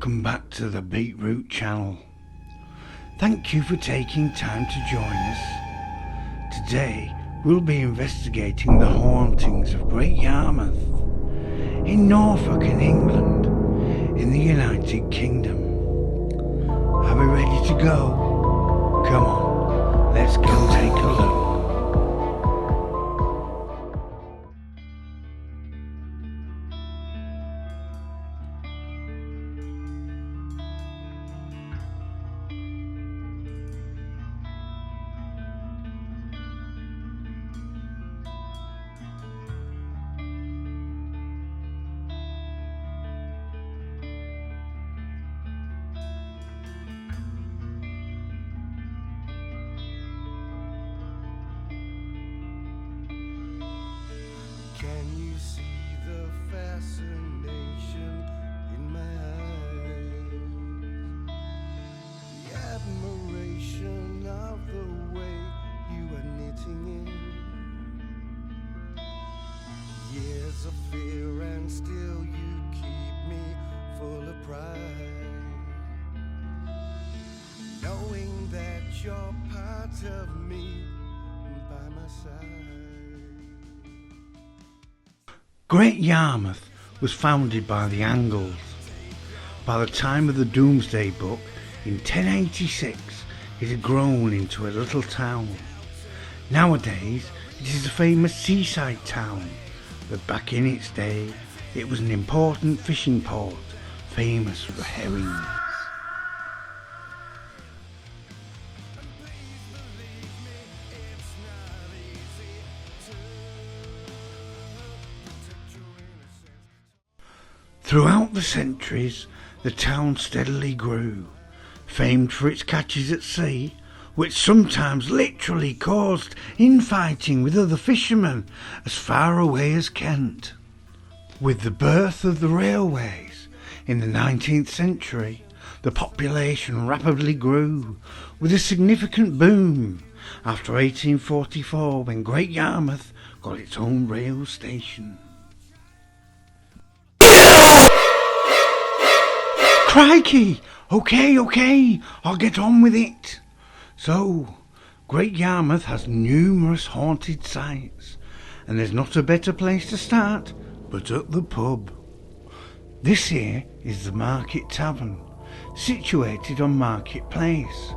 Welcome back to the BeatRoute channel. Thank you for taking time to join us. Today we'll be investigating the hauntings of Great Yarmouth in Norfolk in England in the United Kingdom. Are we ready to go? Come on, let's go take a look. Can you see the fascination in my eyes? The admiration of the way you are knitting in. Years of fear and still you keep me full of pride, knowing that you're part of me by my side. Great Yarmouth was founded by the Angles. By the time of the Domesday Book in 1086, it had grown into a little town. Nowadays, it is a famous seaside town, but back in its day, it was an important fishing port, famous for herrings. Throughout the centuries, the town steadily grew, famed for its catches at sea, which sometimes literally caused infighting with other fishermen as far away as Kent. With the birth of the railways in the 19th century, the population rapidly grew, with a significant boom after 1844 when Great Yarmouth got its own rail station. Crikey! Okay, I'll get on with it. So, Great Yarmouth has numerous haunted sites, and there's not a better place to start but at the pub. This here is the Market Tavern, situated on Market Place.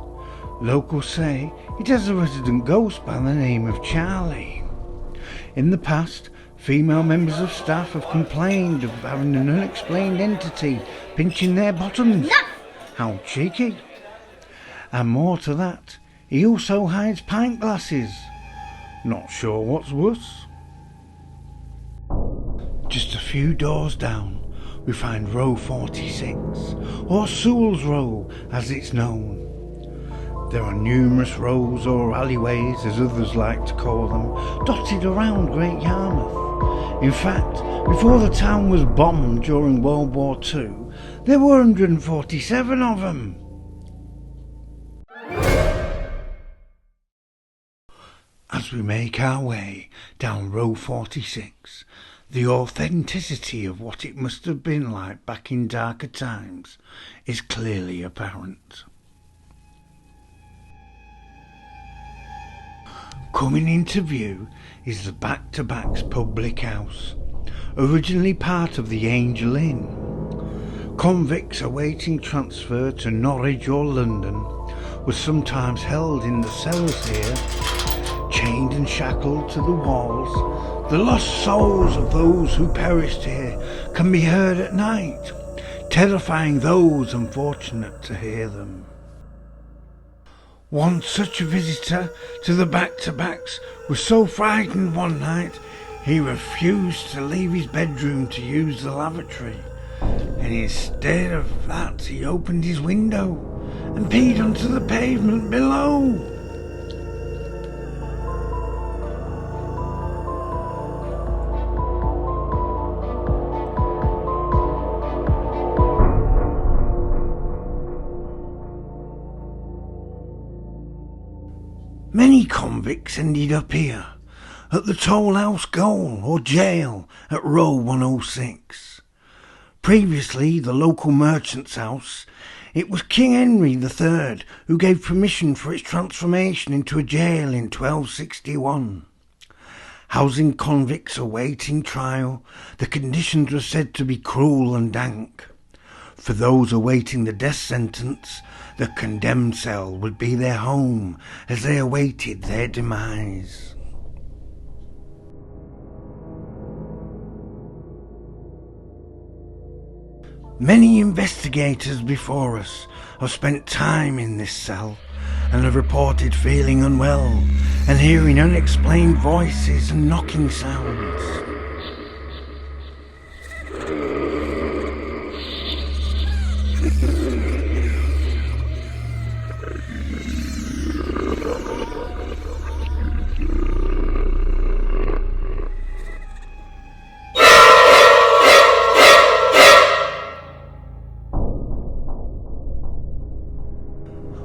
Locals say it has a resident ghost by the name of Charlie. In the past, female members of staff have complained of having an unexplained entity pinching their bottoms. No! How cheeky. And more to that, he also hides pint glasses. Not sure what's worse. Just a few doors down, we find row 46, or Sewell's Row as it's known. There are numerous rows or alleyways, as others like to call them, dotted around Great Yarmouth. In fact, before the town was bombed during World War II, there were 147 of them. As we make our way down row 46, the authenticity of what it must have been like back in darker times is clearly apparent. Coming into view is the Back-to-Backs public house, originally part of the Angel Inn. Convicts awaiting transfer to Norwich or London were sometimes held in the cellars here, chained and shackled to the walls. The lost souls of those who perished here can be heard at night, terrifying those unfortunate to hear them. One such a visitor to the Back-to-Backs was so frightened one night he refused to leave his bedroom to use the lavatory, and instead of that he opened his window and peed onto the pavement below. Many convicts ended up here, at the Toll House Gaol or jail at row 106. Previously the local merchant's house, it was King Henry III who gave permission for its transformation into a jail in 1261. Housing convicts awaiting trial, the conditions were said to be cruel and dank. For those awaiting the death sentence, the condemned cell would be their home as they awaited their demise. Many investigators before us have spent time in this cell and have reported feeling unwell and hearing unexplained voices and knocking sounds.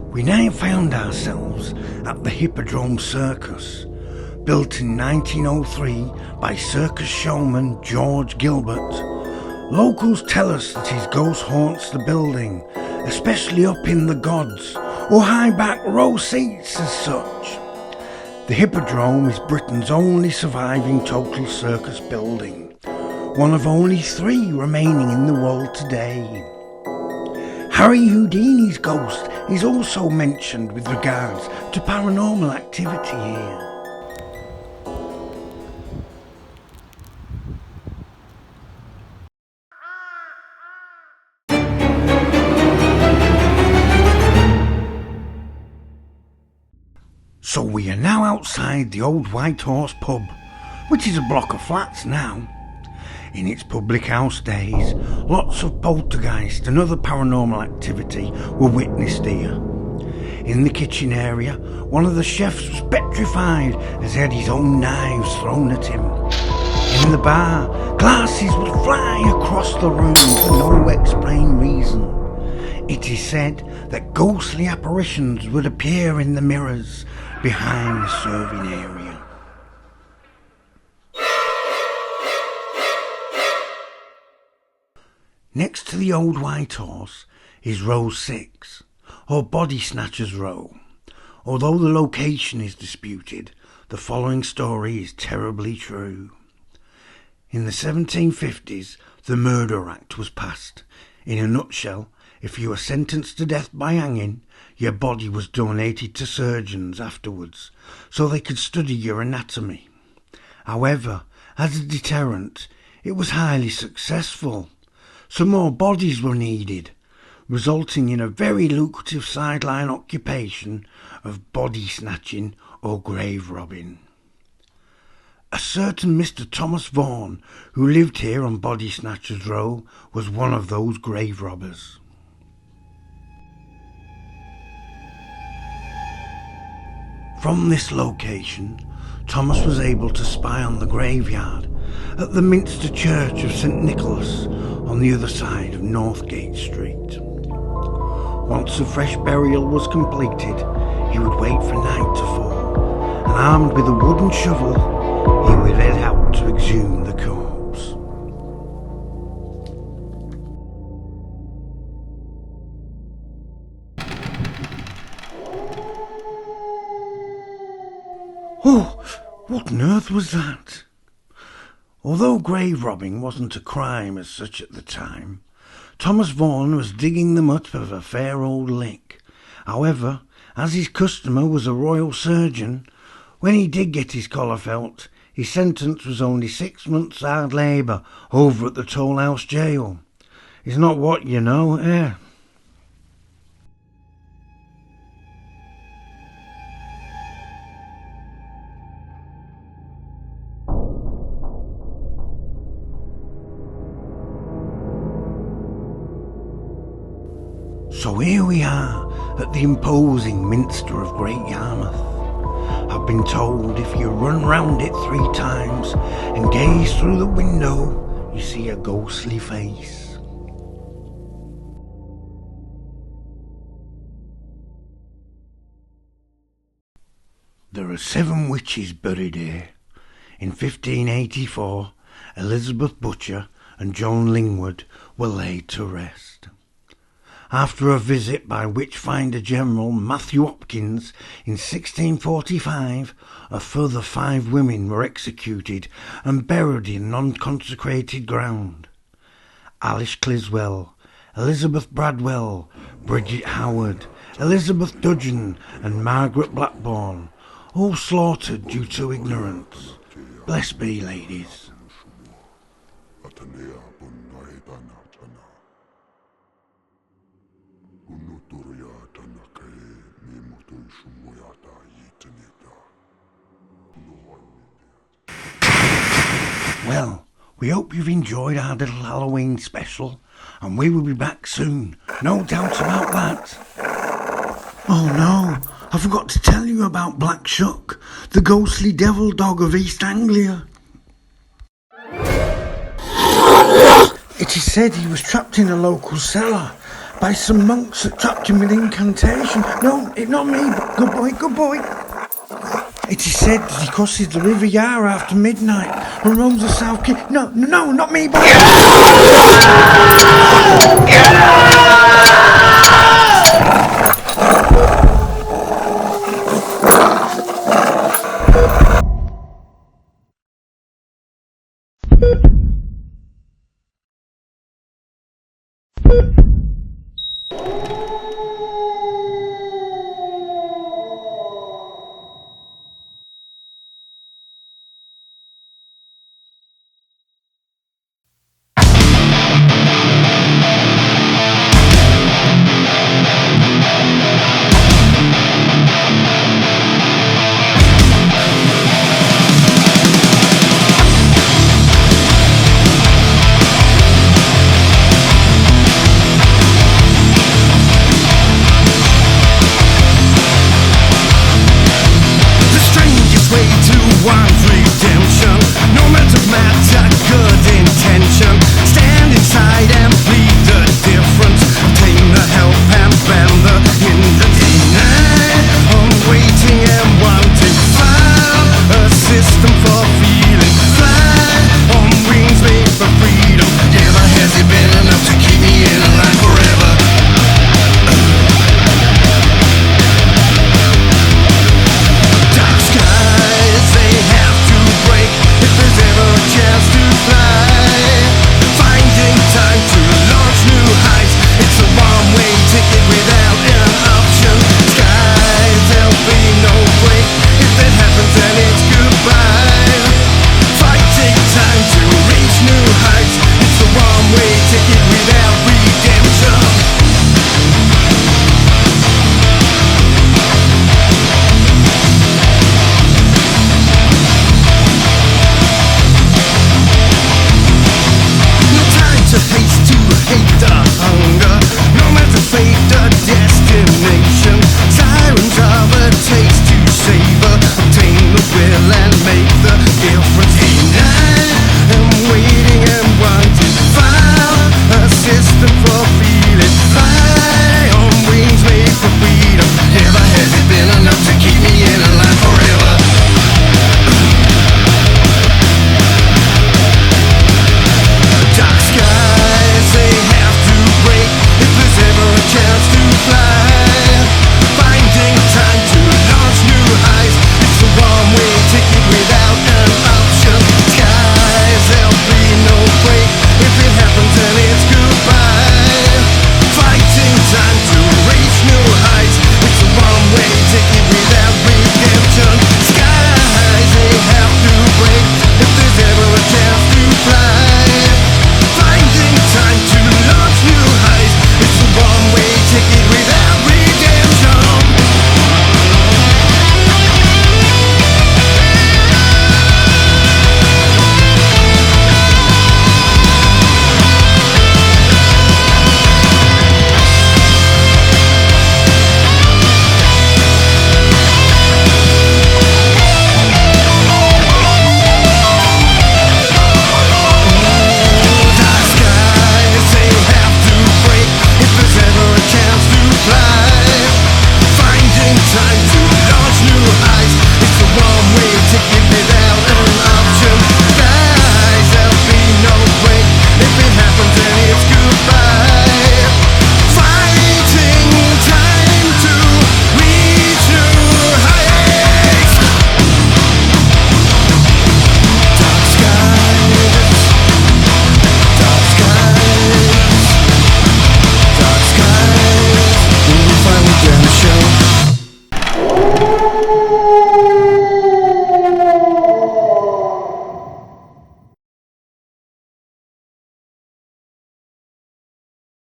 We now found ourselves at the Hippodrome Circus, built in 1903 by circus showman George Gilbert. Locals tell us that his ghost haunts the building, especially up in the gods, or high back row seats as such. The Hippodrome is Britain's only surviving total circus building, one of only 3 remaining in the world today. Harry Houdini's ghost is also mentioned with regards to paranormal activity here. So we are now outside the old White Horse pub, which is a block of flats now. In its public house days, lots of poltergeist and other paranormal activity were witnessed here. In the kitchen area, one of the chefs was petrified as he had his own knives thrown at him. In the bar, glasses would fly across the room for no explained reason. It is said that ghostly apparitions would appear in the mirrors behind the serving area. Next to the old White Horse is row 6, or Body Snatchers Row. Although the location is disputed, the following story is terribly true. In the 1750s, the Murder Act was passed. In a nutshell, if you were sentenced to death by hanging, your body was donated to surgeons afterwards, so they could study your anatomy. However, as a deterrent, it was highly successful. Some more bodies were needed, resulting in a very lucrative sideline occupation of body snatching or grave robbing. A certain Mr. Thomas Vaughan, who lived here on Body Snatchers Row, was one of those grave robbers. From this location, Thomas was able to spy on the graveyard at the Minster Church of St. Nicholas on the other side of Northgate Street. Once a fresh burial was completed, he would wait for night to fall, and armed with a wooden shovel, he would head out to exhume the corpse. Oh, what on earth was that? Although grave robbing wasn't a crime as such at the time, Thomas Vaughan was digging them up of a fair old lick. However, as his customer was a royal surgeon, when he did get his collar felt, his sentence was only 6 months hard labour over at the Toll House jail. It's not what you know, eh? So here we are at the imposing Minster of Great Yarmouth. I've been told if you run round it 3 times and gaze through the window, you see a ghostly face. There are 7 witches buried here. In 1584, Elizabeth Butcher and Joan Lingwood were laid to rest. After a visit by Witchfinder General Matthew Hopkins in 1645, a further 5 women were executed and buried in non-consecrated ground. Alice Cliswell, Elizabeth Bradwell, Bridget Howard, Elizabeth Dudgeon and Margaret Blackburn, all slaughtered due to ignorance. Blessed be, ladies. Well, we hope you've enjoyed our little Halloween special, and we will be back soon, no doubt about that. Oh no, I forgot to tell you about Black Shuck, the ghostly devil dog of East Anglia. It is said he was trapped in a local cellar by some monks that trapped him with incantation. No, not me, good boy. It is said that he crosses the River Yarra after midnight and roams the South Key. No, not me, boy.